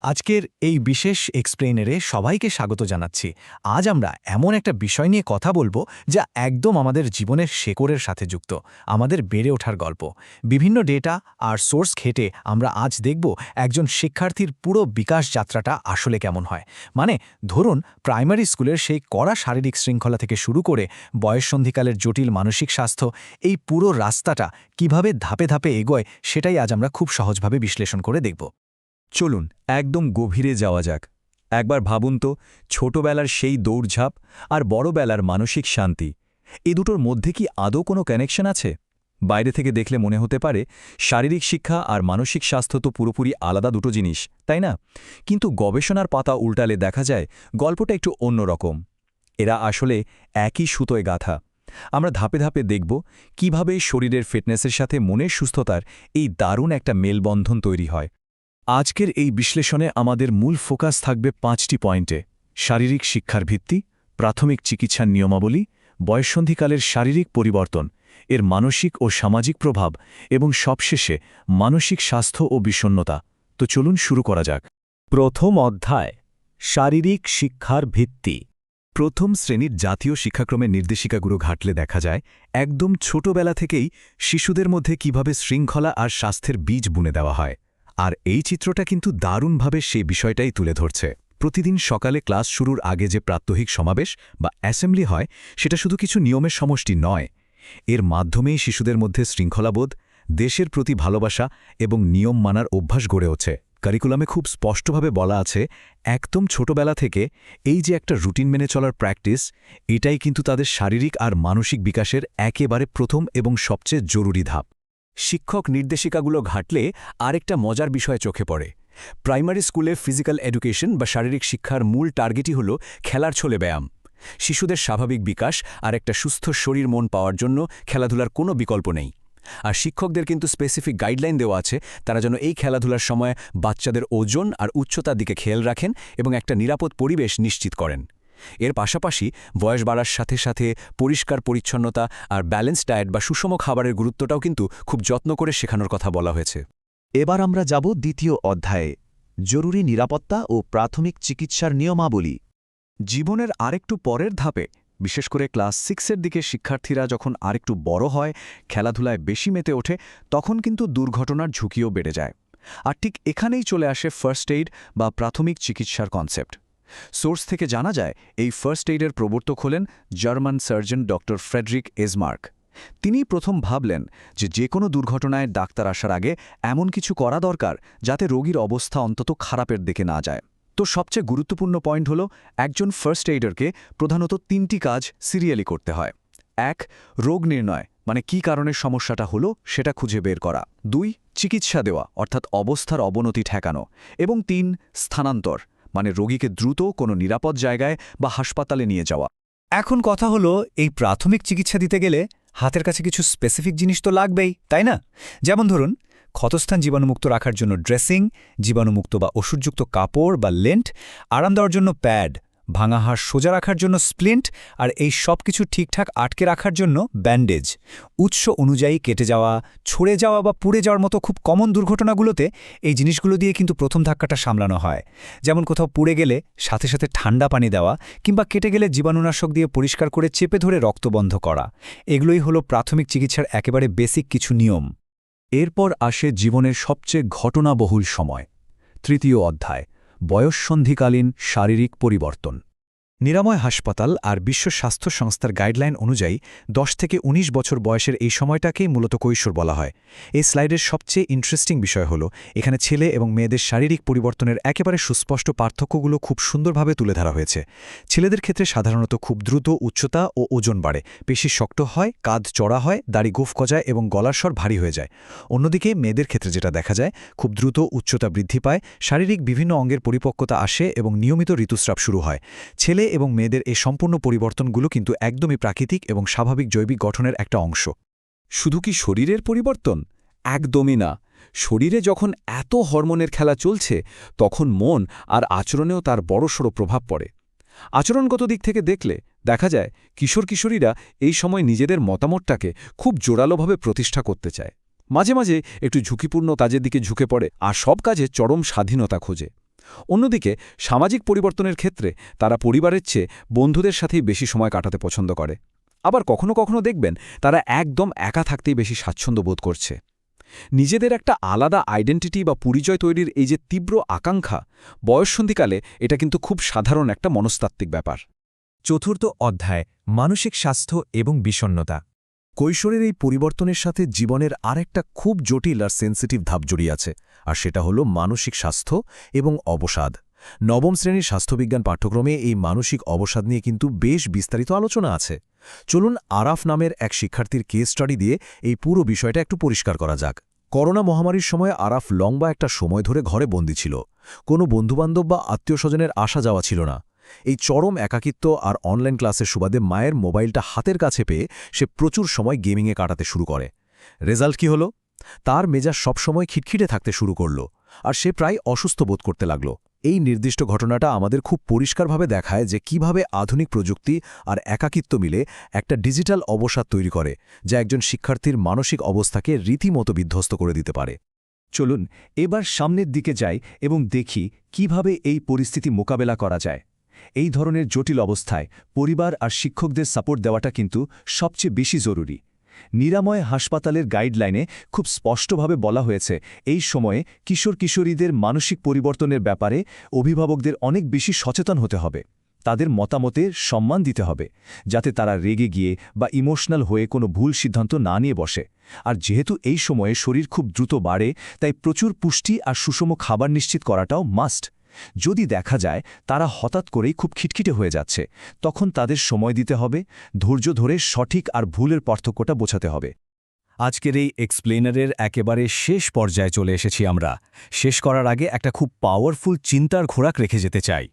আজকের এই বিশেষ এক্সপ্লেইনারে সবাইকে স্বাগত জানাচ্ছি। আজ আমরা এমন একটা বিষয় নিয়ে কথা বলবো যা একদম আমাদের জীবনের শেকড়ের সাথে যুক্ত, আমাদের বেড়ে ওঠার গল্প। বিভিন্ন ডেটা আর সোর্স ঘেঁটে আমরা আজ দেখব একজন শিক্ষার্থীর পুরো বিকাশ যাত্রাটা আসলে কেমন হয়। মানে ধরুন প্রাইমারি স্কুলের সেই কড়া শারীরিক শৃঙ্খলা থেকে শুরু করে বয়ঃসন্ধিকালের জটিল মানসিক স্বাস্থ্য, এই পুরো রাস্তাটা কিভাবে ধাপে ধাপে এগোয় সেটাই আজ আমরা খুব সহজভাবে বিশ্লেষণ করে দেখব। চলুন একদম গভীরে যাওয়া যাক। একবার ভাবুন তো, ছোটবেলার সেই দৌড়ঝাঁপ আর বড়বেলার মানসিক শান্তি, এ দুটোর মধ্যে কি আদৌ কোনো কানেকশন আছে? বাইরে থেকে দেখলে মনে হতে পারে শারীরিক শিক্ষা আর মানসিক স্বাস্থ্য তো পুরোপুরি আলাদা দুটো জিনিস, তাই না? কিন্তু গবেষণার পাতা উল্টালে দেখা যায় গল্পটা একটু অন্যরকম। এরা আসলে একই সুতোয় গাঁথা। আমরা ধাপে ধাপে দেখব কিভাবে শরীরের ফিটনেসের সাথে মনের সুস্থতার এই দারুণ একটা মেলবন্ধন তৈরি হয়। আজকের এই বিশ্লেষণে আমাদের মূল ফোকাস থাকবে 5টি পয়েন্টে: শারীরিক শিক্ষার ভিত্তি, প্রাথমিক চিকিৎসার নিয়মাবলী, বয়ঃসন্ধিকালের শারীরিক পরিবর্তন, এর মানসিক ও সামাজিক প্রভাব এবং সবশেষে মানসিক স্বাস্থ্য ও বিষণ্ণতা। তো চলুন শুরু করা যাক। প্রথম অধ্যায়, শারীরিক শিক্ষার ভিত্তি। প্রথম শ্রেণীর জাতীয় শিক্ষাক্রমের নির্দেশিকাগুলো ঘাটলে দেখা যায় একদম ছোটবেলা থেকেই শিশুদের মধ্যে কিভাবে শৃঙ্খলা আর স্বাস্থ্যের বীজ বুনে দেওয়া হয়। আর এই চিত্রটা কিন্তু দারুণভাবে সেই বিষয়টাই তুলে ধরছে। প্রতিদিন সকালে ক্লাস শুরুর আগে যে প্রাত্যহিক সমাবেশ বা অ্যাসেম্বলি হয়, সেটা শুধু কিছু নিয়মের সমষ্টি নয়। এর মাধ্যমেই শিশুদের মধ্যে শৃঙ্খলাবোধ, দেশের প্রতি ভালোবাসা এবং নিয়ম মানার অভ্যাস গড়ে ওঠে। কারিকুলামে খুব স্পষ্টভাবে বলা আছে, একদম ছোটবেলা থেকে এই যে একটা রুটিন মেনে চলার প্র্যাকটিস, এটাই কিন্তু তাদের শারীরিক আর মানসিক বিকাশের একেবারে প্রথম এবং সবচেয়ে জরুরি ধাপ। শিক্ষক নির্দেশিকাগুলো ঘাটলে আরেকটা মজার বিষয় চোখে পড়ে। প্রাইমারি স্কুলে ফিজিক্যাল এডুকেশন বা শারীরিক শিক্ষার মূল টার্গেটই হল খেলার ছলে ব্যায়াম। শিশুদের স্বাভাবিক বিকাশ আর একটা সুস্থ শরীর মন পাওয়ার জন্য খেলাধুলার কোনো বিকল্প নেই। আর শিক্ষকদের কিন্তু স্পেসিফিক গাইডলাইন দেওয়া আছে, তারা যেন এই খেলাধুলার সময় বাচ্চাদের ওজন আর উচ্চতার দিকে খেয়াল রাখেন এবং একটা নিরাপদ পরিবেশ নিশ্চিত করেন। এর পাশাপাশি বয়স বাড়ার সাথে সাথে পরিষ্কার পরিচ্ছন্নতা আর ব্যালেন্স ডায়েট বা সুষম খাবারের গুরুত্বটাও কিন্তু খুব যত্ন করে শেখানোর কথা বলা হয়েছে। এবার আমরা যাব দ্বিতীয় অধ্যায়ে, জরুরি নিরাপত্তা ও প্রাথমিক চিকিৎসার নিয়মাবলী। জীবনের আরেকটু পরের ধাপে, বিশেষ করে ক্লাস 6-এর দিকে শিক্ষার্থীরা যখন আরেকটু বড় হয়, খেলাধুলায় বেশি মেতে ওঠে, তখন কিন্তু দুর্ঘটনার ঝুঁকিও বেড়ে যায়। আর ঠিক এখানেই চলে আসে ফার্স্ট এইড বা প্রাথমিক চিকিৎসার কনসেপ্ট। সোর্স থেকে জানা যায় এই ফার্স্ট এইডের প্রবর্তক হলেন জার্মান সার্জন ডক্টর ফ্রেডরিক এজমার্ক। তিনি প্রথম ভাবলেন যে কোনো দুর্ঘটনায় ডাক্তার আসার আগে এমন কিছু করা দরকার যাতে রোগীর অবস্থা অন্তত খারাপের দিকে না যায়। তো সবচেয়ে গুরুত্বপূর্ণ পয়েন্ট হল, একজন ফার্স্ট এইডারকে প্রধানত 3টি কাজ সিরিয়ালি করতে হয়। 1. রোগ নির্ণয়, মানে কী কারণে সমস্যাটা হলো সেটা খুঁজে বের করা। 2. চিকিৎসা দেওয়া, অর্থাৎ অবস্থার অবনতি ঠেকানো। এবং 3. স্থানান্তর, মানে রোগীকে দ্রুত কোনো নিরাপদ জায়গায় বা হাসপাতালে নিয়ে যাওয়া। এখন কথা হলো, এই প্রাথমিক চিকিৎসা দিতে গেলে হাতের কাছে কিছু স্পেসিফিক জিনিস তো লাগবেই, তাই না? যেমন ধরুন, ক্ষতস্থান জীবাণুমুক্ত রাখার জন্য ড্রেসিং, জীবাণুমুক্ত বা ওষুধযুক্ত কাপড় বা লেন্ট, আরাম দেওয়ার জন্য প্যাড, ভাঙা হাড় সোজা রাখার জন্য স্প্লিন্ট, আর এই সব কিছু ঠিকঠাক আটকে রাখার জন্য ব্যান্ডেজ। উৎস অনুযায়ী কেটে যাওয়া, ছড়ে যাওয়া বা পুড়ে যাওয়ার মতো খুব কমন দুর্ঘটনাগুলোতে এই জিনিসগুলো দিয়ে কিন্তু প্রথম ধাক্কাটা সামলানো হয়। যেমন কোথাও পুড়ে গেলে সাথে সাথে ঠান্ডা পানি দেওয়া, কিংবা কেটে গেলে জীবাণুনাশক দিয়ে পরিষ্কার করে চেপে ধরে রক্ত বন্ধ করা। এগুলোই হলো প্রাথমিক চিকিৎসার একেবারে বেসিক কিছু নিয়ম। এরপর আসে জীবনের সবচেয়ে ঘটনাবহুল সময়, তৃতীয় অধ্যায়, বয়ঃসন্ধিকালীন শারীরিক পরিবর্তন। নিরাময় হাসপাতাল আর বিশ্ব স্বাস্থ্য সংস্থার গাইডলাইন অনুযায়ী 10 থেকে 19 বছর বয়সের এই সময়টাকেই মূলত কৈশোর বলা হয়। এই স্লাইডের সবচেয়ে ইন্টারেস্টিং বিষয় হল, এখানে ছেলে এবং মেয়েদের শারীরিক পরিবর্তনের একেবারে সুস্পষ্ট পার্থক্যগুলো খুব সুন্দরভাবে তুলে ধরা হয়েছে। ছেলেদের ক্ষেত্রে সাধারণত খুব দ্রুত উচ্চতা ও ওজন বাড়ে, পেশি শক্ত হয়, কাঁধ চড়া হয়, দাড়ি গোঁফ গজায় এবং গলার স্বর ভারী হয়ে যায়। অন্যদিকে মেয়েদের ক্ষেত্রে যেটা দেখা যায়, খুব দ্রুত উচ্চতা বৃদ্ধি পায়, শারীরিক বিভিন্ন অঙ্গের পরিপক্কতা আসে এবং নিয়মিত ঋতুস্রাব শুরু হয়। ছেলে এবং মেয়েদের এই সম্পূর্ণ পরিবর্তনগুলো কিন্তু একদমই প্রাকৃতিক এবং স্বাভাবিক জৈবিক গঠনের একটা অংশ। শুধু কি শরীরের পরিবর্তন? একদমই না। শরীরে যখন এত হরমোনের খেলা চলছে, তখন মন আর আচরণেও তার বড়সড় প্রভাব পড়ে। আচরণগত দিক থেকে দেখলে দেখা যায় কিশোর কিশোরীরা এই সময় নিজেদের মতামতটাকে খুব জোরালোভাবে প্রতিষ্ঠা করতে চায়। মাঝে মাঝে একটু ঝুঁকিপূর্ণ কাজের দিকে ঝুঁকে পড়ে আর সব কাজে চরম স্বাধীনতা খোঁজে। অন্যদিকে সামাজিক পরিবর্তনের ক্ষেত্রে তারা পরিবারের চেয়ে বন্ধুদের সাথেই বেশি সময় কাটাতে পছন্দ করে। আবার কখনো কখনো দেখবেন তারা একদম একা থাকতেই বেশি স্বাচ্ছন্দ্য বোধ করছে। নিজেদের একটা আলাদা আইডেন্টিটি বা পরিচয় তৈরির এই যে তীব্র আকাঙ্ক্ষা, বয়ঃসন্ধিকালে এটা কিন্তু খুব সাধারণ একটা মনস্তাত্ত্বিক ব্যাপার। চতুর্থ অধ্যায় মানসিক স্বাস্থ্য এবং বিষণ্ণতা। কৈশোরের এই পরিবর্তনের সাথে জীবনের আরেকটা খুব জটিল আর সেন্সিটিভ ধাপ জড়িয়ে আছে, আর সেটা হলো মানসিক স্বাস্থ্য এবং অবসাদ। নবম শ্রেণীর স্বাস্থ্যবিজ্ঞান পাঠ্যক্রমে এই মানসিক অবসাদ নিয়ে কিন্তু বেশ বিস্তারিত আলোচনা আছে। চলুন আরাফ নামের এক শিক্ষার্থীর কেস স্টাডি দিয়ে এই পুরো বিষয়টা একটু পরিষ্কার করা যাক। করোনা মহামারীর সময় আরাফ লম্বা একটা সময় ধরে ঘরে বন্দী ছিল। কোনো বন্ধুবান্ধব বা আত্মীয়স্বজনের আসা যাওয়া ছিল না। এই চরম একাকিত্ব আর অনলাইন ক্লাসের সুবাদে মায়ের মোবাইলটা হাতের কাছে পেয়ে সে প্রচুর সময় গেমিংয়ে কাটাতে শুরু করে। রেজাল্ট কি হলো? তার মেজাজ সবসময় খিটখিটে থাকতে শুরু করল, আর সে প্রায় অসুস্থ বোধ করতে লাগল। এই নির্দিষ্ট ঘটনাটা আমাদের খুব পরিষ্কারভাবে দেখায় যে কিভাবে আধুনিক প্রযুক্তি আর একাকিত্ব মিলে একটা ডিজিটাল অবসাদ তৈরি করে, যা একজন শিক্ষার্থীর মানসিক অবস্থাকে রীতিমতো বিধ্বস্ত করে দিতে পারে। চলুন এবার সামনের দিকে যাই এবং দেখি কিভাবে এই পরিস্থিতি মোকাবেলা করা যায়। এই ধরনের জটিল অবস্থায় পরিবার আর শিক্ষকদের সাপোর্ট দেওয়াটা কিন্তু সবচেয়ে বেশি জরুরি। নিরাময় হাসপাতালের গাইডলাইনে খুব স্পষ্টভাবে বলা হয়েছে এই সময়ে কিশোর কিশোরীদের মানসিক পরিবর্তনের ব্যাপারে অভিভাবকদের অনেক বেশি সচেতন হতে হবে। তাদের মতামতের সম্মান দিতে হবে, যাতে তারা রেগে গিয়ে বা ইমোশনাল হয়ে কোনো ভুল সিদ্ধান্ত না নিয়ে বসে। আর যেহেতু এই সময়ে শরীর খুব দ্রুত বাড়ে, তাই প্রচুর পুষ্টি আর সুষম খাবার নিশ্চিত করাটাও মাস্ট। যদি দেখা যায় তারা হঠাৎ করেই খুব খিটখিটে হয়ে যাচ্ছে, তখন তাদের সময় দিতে হবে, ধৈর্য ধরে সঠিক আর ভুলের পার্থক্যটা বোঝাতে হবে। আজকের এই এক্সপ্লেনারের একেবারে শেষ পর্যায়ে চলে এসেছি আমরা। শেষ করার আগে একটা খুব পাওয়ারফুল চিন্তার খোরাক রেখে যেতে চাই।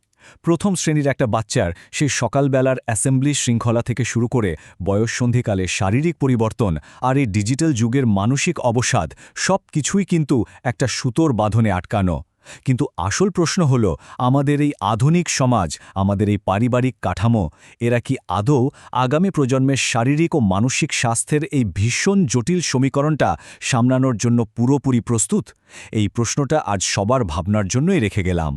প্রথম শ্রেণীর একটা বাচ্চার সেই সকালবেলার অ্যাসেম্বলি শৃঙ্খলা থেকে শুরু করে বয়ঃসন্ধিকালে শারীরিক পরিবর্তন আর এই ডিজিটাল যুগের মানসিক অবসাদ, সব কিছুই কিন্তু একটা সুতোর বাঁধনে আটকানো। কিন্তু আসল প্রশ্ন হল, আমাদের এই আধুনিক সমাজ, আমাদের এই পারিবারিক কাঠামো, এরা কি আদৌ আগামী প্রজন্মের শারীরিক ও মানসিক স্বাস্থ্যের এই ভীষণ জটিল সমীকরণটা সামলানোর জন্য পুরোপুরি প্রস্তুত? এই প্রশ্নটা আজ সবার ভাবনার জন্যই রেখে গেলাম।